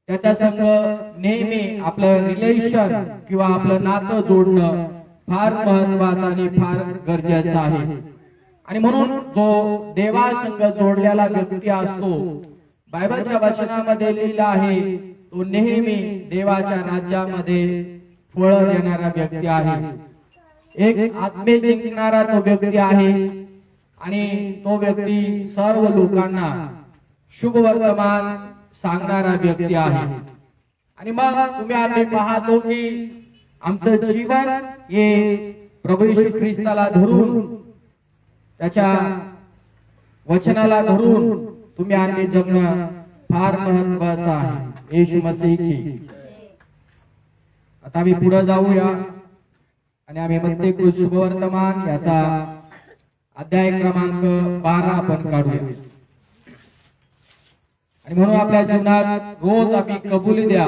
त्याच्या संग नेहमी आपलं रिलेशन किंवा आपलं नातं जोडणं फार महत्वाचं आणि फार गरजेचं आहे। आणि म्हणून जो देवासंग जोडलेला व्यक्ती असतो, बायबलच्या वचनामध्ये लिहिलं आहे, तो नेहमी देवाच्या राज्यामध्ये फळ देणारा व्यक्ती आहे। एक आत्मे जिंकणारा तो व्यक्ती आहे आणि तो व्यक्ती सर्व लोकांना शुभ वर्तमान सांगणारा व्यक्ती आहे। आणि मग तुम्ही आम्ही पाहतो की आमचं जीवन हे प्रभू येशू ख्रिस्ताला धरून, त्याच्या वचनाला धरून तुम्ही आम्ही जगणं फार महत्वाचं आहे। येशू मसीह की। आता आम्ही पुढे जाऊया आणि आम्ही मत्ती शुभवर्तमान याचा अध्याय क्रमांक 12 आपण काढूया। आणि म्हणून आपल्या जीवनात रोज आम्ही कबुली द्या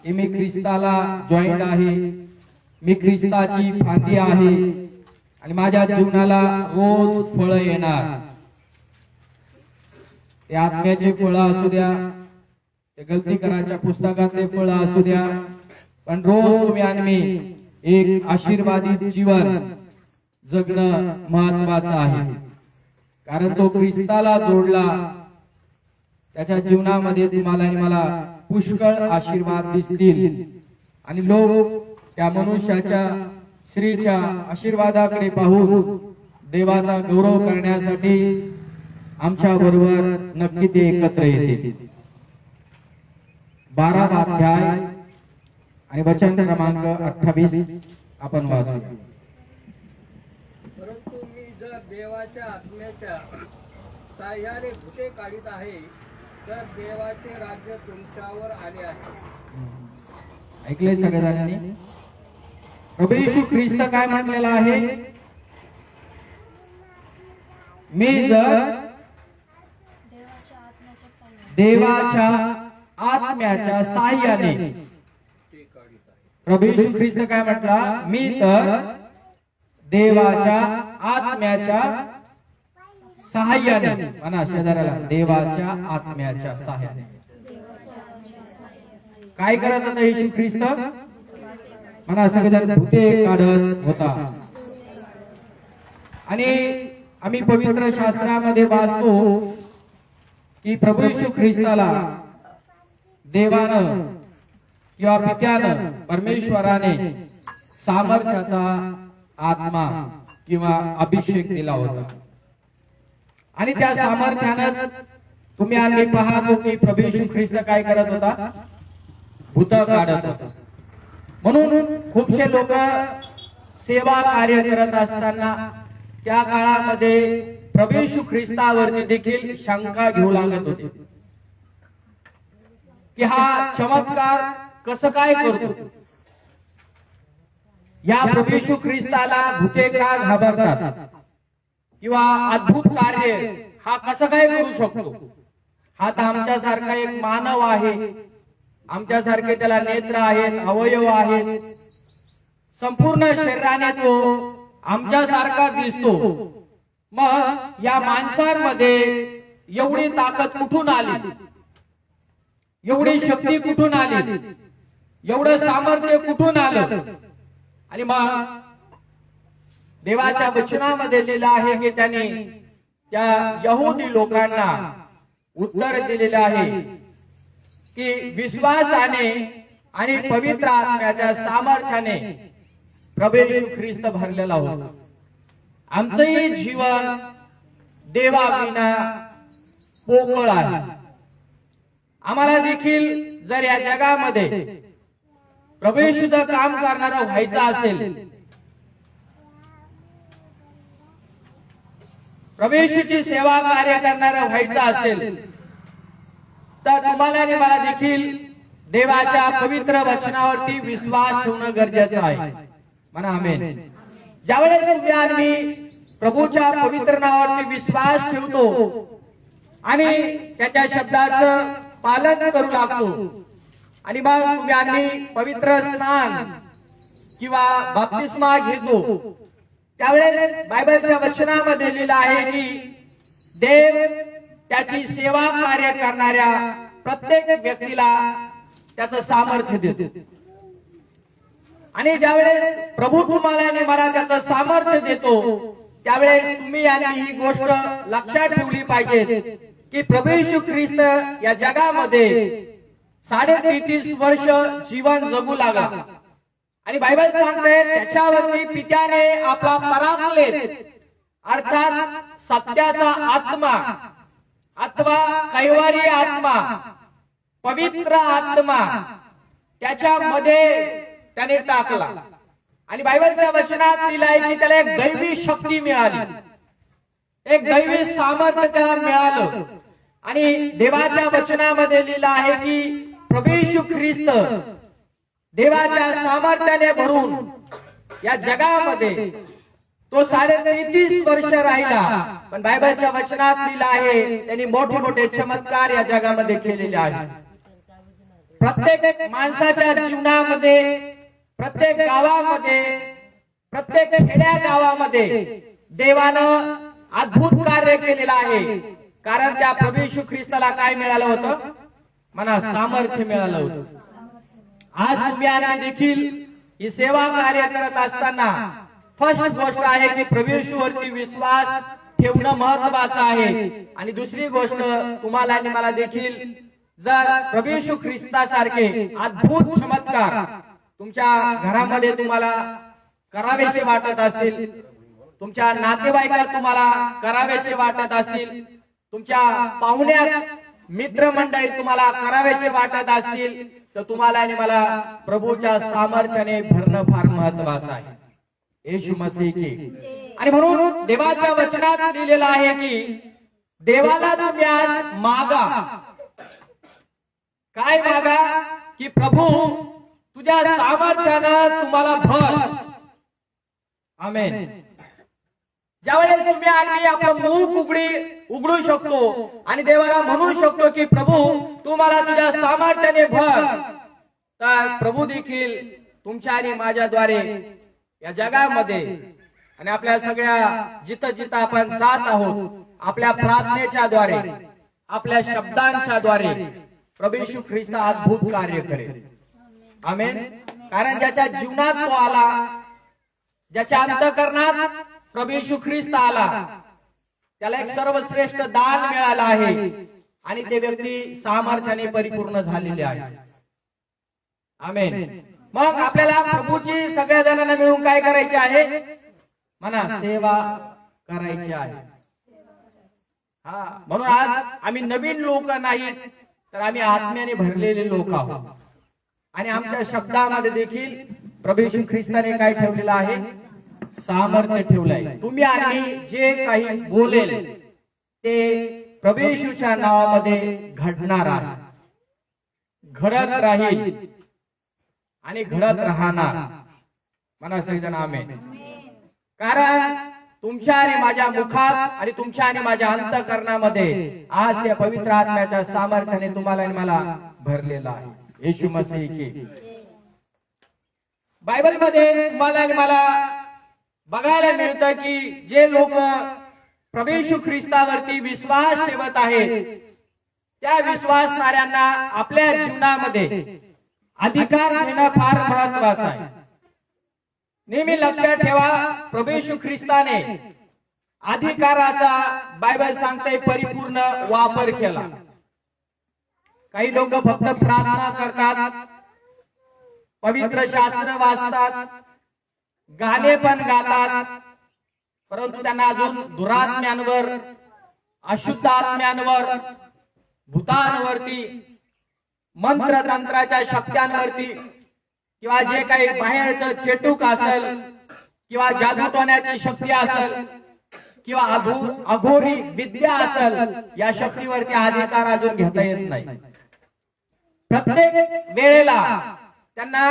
की मी ख्रिस्ताला जॉईंट आहे, मी ख्रिस्ताची फांदी आहे आणि माझ्या जीवनाला रोज फळ येणार। ते आत्म्याचे फळ असू द्या, ते गलती करायच्या पुस्तकातले फळ असू द्या, पण रोज तुम्ही आणि एक आशीर्वादित जीवन जगणं महत्वाचं आहे। कारण तो ख्रिस्ताला जोडला, त्याच्या जीवनामध्ये तुम्हाला आणि मला पुष्कळ आशीर्वाद दिसतील आणि लोक त्या मनुष्याच्या स्त्रीच्या आशीर्वादाकडे पाहून देवाचा गौरव करण्यासाठी आमच्या बरोबर नक्की ते एकत्र येतील। 12वा अध्याय आणि वचन क्रमांक 28 आपण वाचूया। परंतु मी जर देवाच्या आत्म्याच्या साह्याने भूते काढीत आहे, तर देवाचे राज्य तुमच्यावर आले आहे। ऐकले सगळ्यांनी? प्रभू येशू ख्रिस्त काय म्हटलेला आहे? मी जर देवाच्या आत्म्याच्या साह्याने, प्रभू येशू ख्रिस्त काय म्हटला? मी तर देवाच्या आत्म्याच्या सहाय्याने, म्हणा शेजाऱ्याला, देवाच्या आत्म्याच्या सहाय्याने काय करत होता येशू ख्रिस्त? म्हणा सगळेजण भूते काढत होता। आणि आम्ही पवित्र शास्त्रामध्ये वाचतो की प्रभू येशू ख्रिस्ताला देवानं किंवा पित्यानं, परमेश्वराने सामर्थ्याचा आत्मा किंवा अभिषेक दिला होता। आणि त्या सामर्थ्यानंच तुम्ही आम्ही पाहतो की प्रभू येशू ख्रिस्त काय करत होता? भूत काढत होता। म्हणून खूपशे लोक सेवा कार्य करत असताना त्या काळामध्ये प्रभू येशू ख्रिस्तावरती देखील शंका घेऊ लागत होते की हा चमत्कार कसं काय करतो? या प्रभू येशू ख्रिस्ताला भूते का घाबरतात? किंवा अद्भुत कार्य हा कसं काय करू शकतो? हा तर आमच्यासारखा एक मानव आहे, आमच्यासारखे त्याला नेत्र आहेत, अवयव आहेत, संपूर्ण शरीराने तो आमच्यासारखा दिसतो। मग या माणसांमध्ये एवढी ताकद कुठून आली? एवढी शक्ती कुठून आली? एवढं सामर्थ्य कुठून आलं? आणि मग देवाच्या वचनामध्ये लिहिलं आहे की त्याने त्या यहुदी लोकांना उत्तर दिलेलं आहे की विश्वासाने आणि पवित्र आत्म्याच्या सामर्थ्याने प्रभू येशू ख्रिस्त भरलेला होता। आमचंही जीवन देवाविना पोकळ आहे। आम्हाला देखील जर या जगामध्ये प्रभू येशूचं काम करणारा व्हायचं असेल, प्रभू येशूची सेवा कार्य करणारा व्हायचं असेल, तर तुम्हाला आणि मला देखील देवाच्या पवित्र वचनावरती विश्वास ठेवणं गरजेचं आहे। म्हणा आमेन। ज्यावेळेस आम्ही प्रभूच्या पवित्र नावावरती विश्वास ठेवतो आणि त्याच्या शब्दाचं पालन करू लागतो आणि मग तुम्ही आम्ही पवित्र स्नान किंवा बप्तिस्मा घेतो, त्यावेळेस बायबलच्या वचनामध्ये लिहिलं आहे की देव त्याची सेवा कार्य करणाऱ्या प्रत्येक व्यक्तीला त्याचं सामर्थ्य देतो. आणि ज्यावेळेस प्रभू तुम्हाला आणि मला त्याचं सामर्थ्य देतो त्यावेळेस तुम्ही आणि ही गोष्ट लक्षात ठेवली पाहिजे की प्रभू येशू ख्रिस्त या जगामध्ये 33.5 वर्ष जीवन जगू लागला. आणि बायबल सांगते त्याच्यावरती पित्याने आपला पराक्लेत अर्थात सत्याचा आत्मा अथवा कैवारी आत्मा पवित्र आत्मा त्याच्यामध्ये त्याने टाकला. आणि बायबलच्या वचनात लिहिलंय की त्याला एक दैवी शक्ती मिळाली, एक दैवी सामर्थ्य त्याला मिळालं. आणि देवाच्या वचनामध्ये लिहिलं आहे की प्रभू येशू ख्रिस्त देवाच्या सामर्थ्याने भरून या जगामध्ये तो 33.5 वर्ष राहिला. पण बायबलच्या वचनात लिहिलं आहे त्यांनी मोठे मोठे चमत्कार या जगामध्ये केलेले आहेत. प्रत्येक माणसाच्या जीवनामध्ये, प्रत्येक गावामध्ये, प्रत्येक खेड्या गावामध्ये देवानं अद्भुत कार्य केलेलं आहे. कारण त्या प्रभू येशू ख्रिस्ताला काय मिळालं होतं? म्हणा, सामर्थ्य मिळालं होतं. आज तुम्ही आणि देखील ही सेवा कार्य करत असताना फर्स्ट गोष्ट आहे की प्रभू येशूवरती विश्वास ठेवणं महत्वाचं आहे. आणि दुसरी गोष्ट तुम्हाला आणि मला देखील जर प्रभू येशू ख्रिस्तासारखे अद्भुत चमत्कार तुमच्या घरामध्ये तुम्हाला करावेसे वाटत असतील, तुमच्या नातेवाईकात तुम्हाला करावेसे वाटत असतील, तुमच्या पाहुण्यात मित्रमंडळी तुम्हाला करावेसे वाटत असतील तर तुम्हाला आणि मला प्रभूच्या सामर्थ्याने भरणं फार महत्वाचं आहे. येशू मसीह की. आणि म्हणून देवाच्या वचनात लिहिलेलं आहे की देवाला तुम्ही आज मागा. काय मागा? की प्रभू तुझ्या सामर्थ्यानं तुम्हाला भर. आमेन. ज्यावेळेस तुम्ही आणि आपलं मुख उघडू शकतो आणि देवाला म्हणू शकतो की प्रभू तू मला तुझ्या सामर्थ्याने भर, तर प्रभू देखील तुमच्या आणि माझ्याद्वारे या जगामध्ये आणि आपल्या सगळ्या जिथं जिथं आपण जात आहोत आपल्या प्रार्थनेच्या द्वारे, आपल्या शब्दांच्या द्वारे प्रभू येशू ख्रिस्त अद्भुत कार्य करेल. आमेन. कारण ज्याच्या जीवनात तो आला, ज्याच्या अंतःकरणात प्रभू येशू ख्रिस्त आला, त्याला एक सर्वश्रेष्ठ दान मिळालं आहे आणि ते व्यक्ती सामर्थ्याने परिपूर्ण झालेले आहे. आमेन. मग आपल्याला प्रभूची सगळ्या जणांना मिळून काय करायचे आहे? म्हणा, सेवा करायची आहे. हा, म्हणून आज आम्ही नवीन लोक नाहीत, तर आम्ही आत्म्याने भरलेले लोक आहोत. आणि आमच्या शब्दामध्ये देखील प्रभू येशू ख्रिस्ताने काय ठेवलेलं आहे? सामर्थ्य ठेवलंय. तुम्ही आणि जे काही बोलेल ते प्रभू येशूच्या नावामध्ये घडणार आहे, घडत राहील आणि घडत राहणार. म्हणा सगळेजण आमेन. कारण तुमच्या आणि माझ्या मुखात आणि तुमच्या आणि माझ्या अंतःकरणामध्ये आज त्या पवित्र आत्म्याच्या सामर्थ्याने तुम्हाला आणि मला भरलेला आहे. येशू मसीह की. बायबलमध्ये तुम्हाला आणि मला बघायला मिळतं की जे लोक प्रभू येशू ख्रिस्तावरती विश्वास ठेवत आहेत त्या विश्वासणाऱ्यांना आपल्या जीवनामध्ये अधिकार घेणं फार महत्वाचं आहे. नेहमी लक्षात ठेवा, प्रभू येशू ख्रिस्ताने अधिकाराचा बायबल सांगते परिपूर्ण वापर केला. काही लोक फक्त प्रार्थना करतात, पवित्र शास्त्र वाचतात, गाणे पण गातात, परंतु त्यांना अजून दुरात्म्यांवर, अशुद्ध आत्म्यांवर, भूतांवरती, मंत्रतंत्राच्या शक्त्यांवरती किंवा जे काही बाहेरचं चेटूक असेल किंवा जादूटोण्याची शक्ती असेल किंवा अघोरी विद्या असेल, या शक्तीवरती अधिकार अजून घेता येत नाही. प्रत्येक वेळेला त्यांना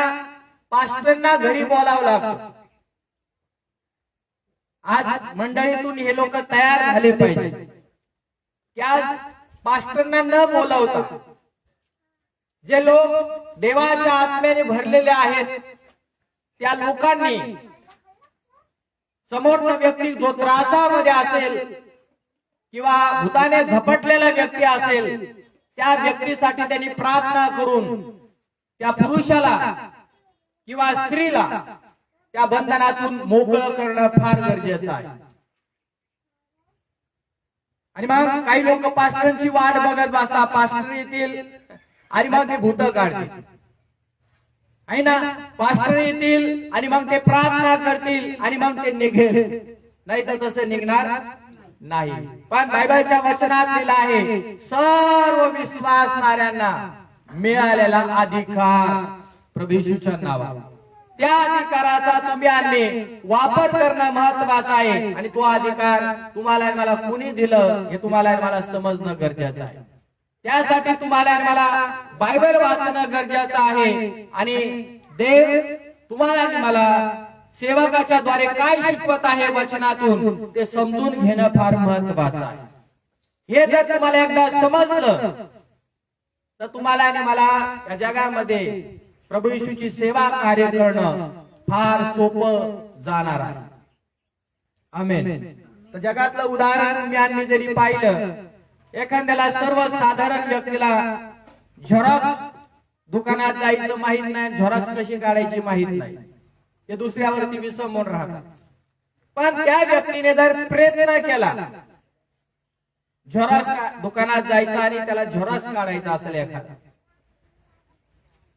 पास्टरना घरी बोलावं लागतं. आज मंडळीतून हे लोक तयार झाले पाहिजे की आज पास्टरना न बोलावता जे लोक देवाच्या आत्म्याने भरलेले आहेत त्या लोकांनी समोरचा व्यक्ती जो त्रासामध्ये असेल किंवा भूताने झपटलेला व्यक्ती असेल त्या व्यक्तीसाठी त्यांनी प्रार्थना करून त्या पुरुषाला किंवा स्त्रीला त्या बंधनातून मोकळं करणं फार गरजेचं आहे. आणि मग काही लोक पास्टरांची वाट बघत बसतात, पास्टर येतील आणि मग ते भूत काढतील आहे ना, पास्टर येतील आणि मग ते प्रार्थना करतील आणि मग ते निघेल, नाही तर तसं निघणार नाही. पण बायबलच्या वचनात लिहिलं आहे सर्व विश्वासणाऱ्यांना मिळालेला अधिकार प्रभू येशूच्या नावात, त्या अधिकाराचा तुम्ही आणि वापर करणं महत्वाचं आहे. आणि तो अधिकार तुम्हाला मला कोणी दिलं हे तुम्हाला मला समजणं गरजेचं आहे. त्यासाठी तुम्हाला मला बायबल वाचणं गरजेचं आहे. आणि देव तुम्हाला मला सेवकाच्या द्वारे काय शिकवत आहे वचनातून ते समजून घेणं फार महत्वाचं आहे. हे जर तुम्हाला एकदा समजलं तर तुम्हाला आणि मला या जगामध्ये प्रभू येशूची सेवा कार्य करणं फार सोपं जाणार आहे. आमेन. तर जगातलं उदाहरण मी आणि जरी पाहिलं, एखाद्याला सर्वसाधारण व्यक्तीला झेरॉक्स दुकानात जायचं माहित नाही, झेरॉक्स कशी काढायची माहित नाही, ते दुसऱ्यावरती विसंबून राहतात. पण त्या व्यक्तीने जर प्रयत्न केला झेरॉक्स दुकानात जायचा आणि त्याला झेरॉक्स काढायचा असेल एखादा,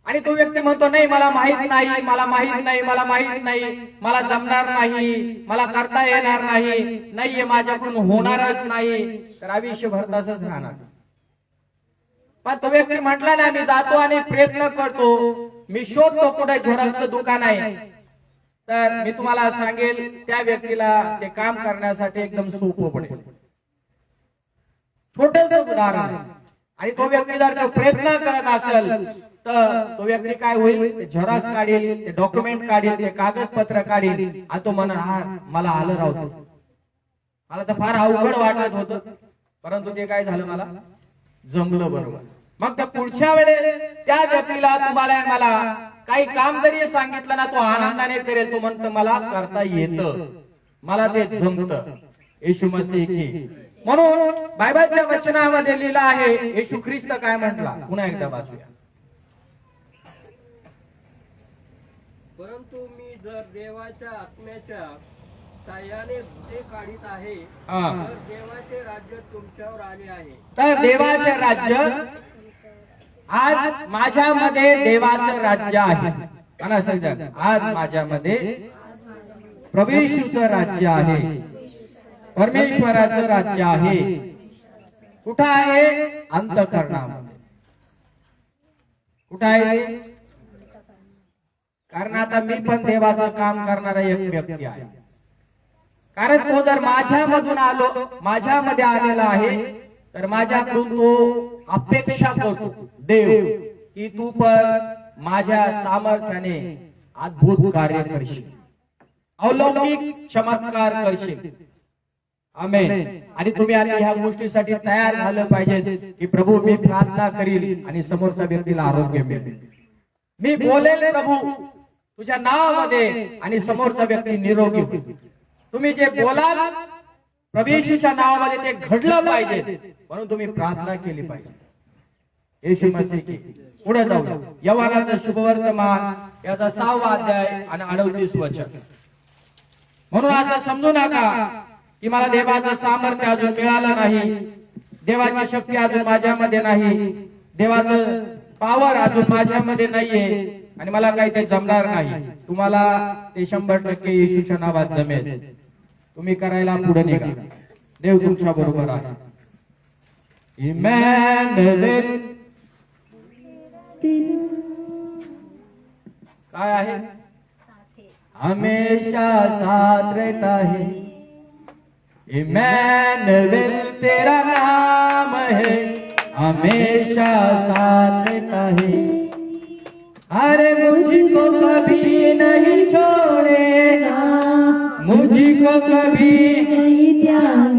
आणि तो व्यक्ती म्हणतो नाही मला माहित नाही, मला माहित नाही, मला माहित नाही, मला जमणार नाही, मला करता येणार नाही, नाहीये माझ्याकडून होणारच नाही, तर आयुष्यभर तसंच राहणार. पण तो व्यक्ती म्हटला ना मी जातो आणि प्रयत्न करतो, मी शोधतो कुठे झेरॉक्सचं दुकान आहे, तर मी तुम्हाला सांगेल त्या व्यक्तीला ते काम करण्यासाठी एकदम सोपं पडेल. छोटस उदाहरण. आणि तो व्यक्ती जर तो प्रयत्न करत असेल तर तो व्यक्ती काय होईल, ते झेरॉक्स काढेल, ते डॉक्युमेंट काढेल, ते कागदपत्र काढेल आणि तो म्हणणार मला आलं राहतो, मला तर फार अवघड वाटत होतं, परंतु ते काय झालं मला जमलं बरोबर. मग त्या पुढच्या वेळेस त्या व्यक्तीला तुम्हाला मला काही काम जरी सांगितलं ना तो आनंदाने करेल, तो म्हणतो मला करता येतं, मला ते जमतं. येशू मसीह की. म्हणून बायबलच्या वचनामध्ये लिहिलं आहे येशू ख्रिस्त काय म्हटला, पुन्हा एकदा वाचूया. परंतु मी जर देवाच्या आत्म्याच्या साह्याने भूते काढीत आहे, हा. तर देवाचे राज्य तुमच्यावर आले आहे. तर देवाचे राज्य आज माझ्यामध्ये देवाचं राज्य आहे. मला समजा आज माझ्यामध्ये प्रभू येशूचं राज्य आहे, परमेश्वराचं राज्य आहे. कुठं आहे? अंतःकरणामध्ये. कुठं आहे? कारण आता मी पण देवाचं काम करणारा एक व्यक्ती आहे. कारण तो जर माझ्यामधून आलो, माझ्यामध्ये आलेला आहे, तर माझ्याकडून तो अपेक्षा करतो देव की तू पण माझ्या सामर्थ्याने अद्भुत कार्य करशील, अलौकिक चमत्कार करशील. आमेन. आणि तुम्ही आता ह्या गोष्टीसाठी तयार झालं पाहिजे की प्रभू मी प्रार्थना करील आणि समोरच्या व्यक्तीला आरोग्य मिळेल, मी बोलेल प्रभू तुझ्या नावामध्ये आणि समोरचा व्यक्ती निरोगी होईल. तुम्ही जे बोलाल प्रभू येशूच्या नावामध्ये ते घडलं पाहिजे, म्हणून तुम्ही प्रार्थना केली पाहिजे. येशू मसीह की. पुढे जाऊ. यवनाचं शुभवर्तमान याचा 6वा अध्याय आणि 38 वचन. म्हणून असं समजू नका की मला देवाचं सामर्थ्य अजून मिळालं नाही, देवाची शक्ती अजून माझ्यामध्ये नाही, देवाचं पॉवर अजून माझ्यामध्ये नाहीये आणि मला काही ते जमणार नाही. तुम्हाला ते 100% येशूच्या नावात जमेल. तुम्ही करायला पुढे निघा. देव तुमच्या बरोबर आहे. इमॅन्युएल काय आहे? हमेशा साथ रहता है. इमैनुएल तेरा नाम है, हमेशा साथ रहता है. अरे मुझको कभी नहीं छोड़ेगा, मुझको कभी नहीं त्यागेगा.